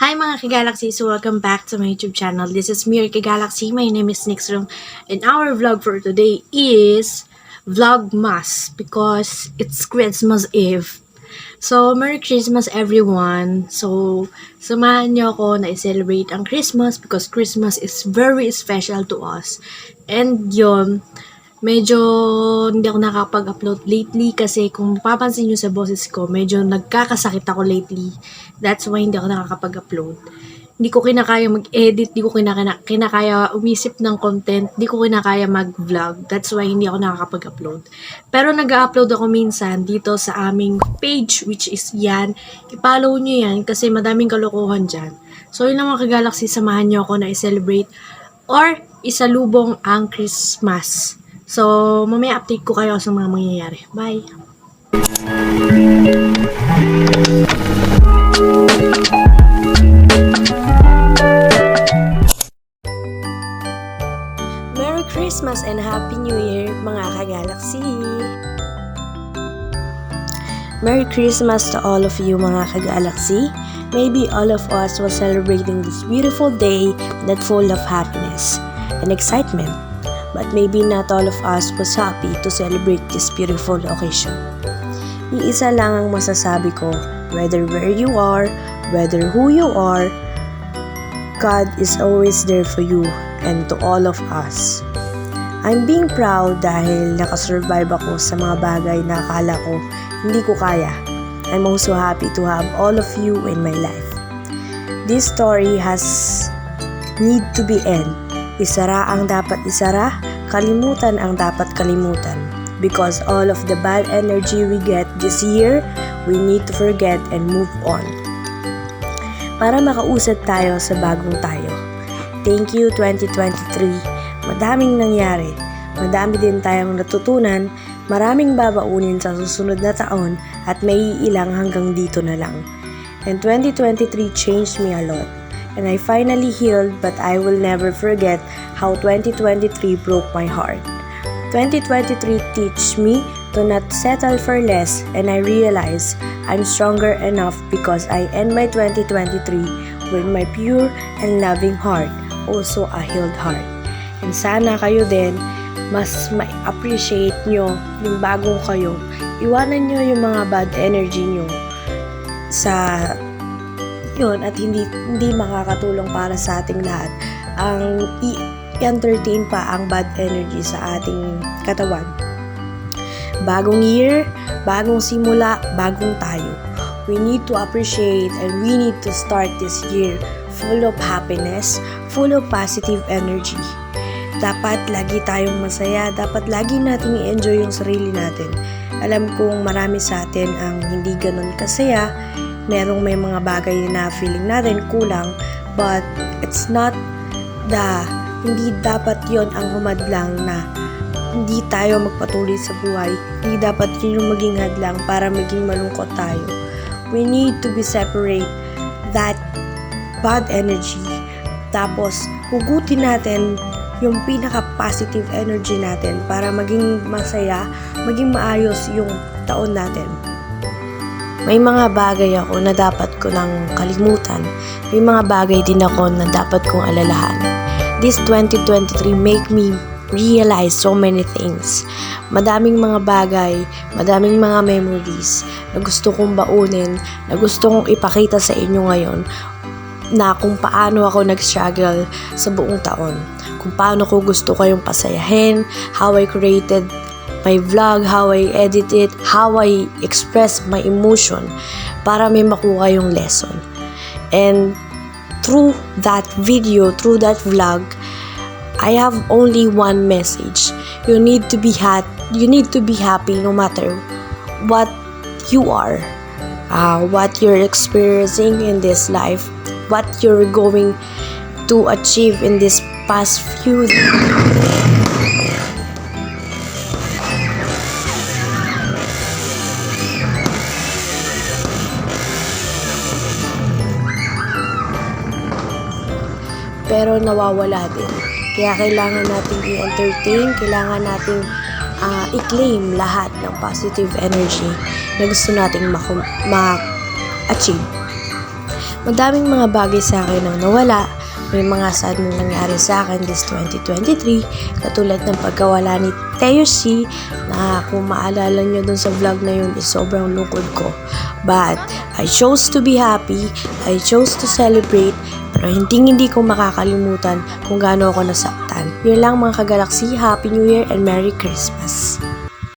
Hi mga Kagalaxy, so welcome back to my YouTube channel. This is Mir Kagalaxy. My name is Nixroom and our vlog for today is Vlogmas because it's Christmas Eve. So, Merry Christmas everyone. So, samahan niyo ako na i-celebrate ang Christmas because Christmas is very special to us. And yun, medyo hindi ako nakapag-upload lately kasi kung mapapansin nyo sa boses ko, medyo nagkakasakit ako lately. That's why hindi ako nakakapag-upload. Hindi ko kinakaya mag-edit, hindi ko kinakaya umisip ng content, hindi ko kinakaya mag-vlog. That's why hindi ako nakakapag-upload. Pero nag-upload ako minsan dito sa aming page, which is yan. I-follow nyo yan kasi madaming kalokohan dyan. So yun lang mga Kagalaxy, samahan nyo ako na i-celebrate or isalubong ang Christmas. So, mamaya update ko kayo sa mga mangyayari. Bye! Merry Christmas and Happy New Year, mga Kagalaxy! Merry Christmas to all of you, mga Kagalaxy! Maybe all of us was celebrating this beautiful day that full of happiness and excitement. But maybe not all of us was happy to celebrate this beautiful occasion. Iisa lang ang masasabi ko, whether where you are, whether who you are, God is always there for you and to all of us. I'm being proud dahil nakasurvive ako sa mga bagay na akala ko hindi ko kaya. I'm also happy to have all of you in my life. This story has need to be end. Isara ang dapat isara, kalimutan ang dapat kalimutan. Because all of the bad energy we get this year, we need to forget and move on. Para makausad tayo sa bagong tayo. Thank you 2023. Madaming nangyari. Madami din tayong natutunan. Maraming babaunin sa susunod na taon at may ilang hanggang dito na lang. And 2023 changed me a lot. And I finally healed, but I will never forget how 2023 broke my heart. 2023 teach me to not settle for less, and I realize I'm stronger enough because I end my 2023 with my pure and loving heart, also a healed heart. And sana kayo din, mas ma-appreciate nyo yung bagong kayo. Iwanan nyo yung mga bad energy nyo sa yun at hindi makakatulong para sa ating lahat ang i-entertain pa ang bad energy sa ating katawan. Bagong year, bagong simula, bagong tayo. We need to appreciate and we need to start this year full of happiness, full of positive energy. Dapat lagi tayong masaya, dapat lagi nating i-enjoy yung sarili natin. Alam kong marami sa atin ang hindi ganun kasaya, may mga bagay na feeling natin kulang, but it's not hindi dapat yon ang humadlang na hindi tayo magpatuloy sa buhay. Hindi dapat yun yung maging hadlang para maging malungkot tayo. We need to be separate that bad energy. Tapos, hugutin natin yung pinaka-positive energy natin para maging masaya, maging maayos yung taon natin. May mga bagay ako na dapat ko nang kalimutan. May mga bagay din ako na dapat kong alalahan. This 2023 make me realize so many things. Madaming mga bagay, madaming mga memories na gusto kong baunin, na gusto kong ipakita sa inyo ngayon na kung paano ako nag-struggle sa buong taon. Kung paano ko gusto kayong pasayahin, how I created my vlog, how I edit it, how I express my emotion para may makuha yung lesson. And through that video, through that vlog, I have only one message. You need to be happy no matter what you are, what you're experiencing in this life, what you're going to achieve in this past few pero nawawala din. Kaya kailangan natin i-entertain, kailangan natin i-claim lahat ng positive energy na gusto nating ma-achieve. Madaming mga bagay sa akin ang nawala. May mga sad na nangyari sa akin this 2023, katulad ng pagkawala ni Teo C, na kung maalala nyo dun sa vlog na yun is sobrang lungkod ko. But I chose to be happy, I chose to celebrate, pero hindi ko makakalimutan kung gaano ako nasaktan. Yun lang mga kagalaksi, Happy New Year and Merry Christmas!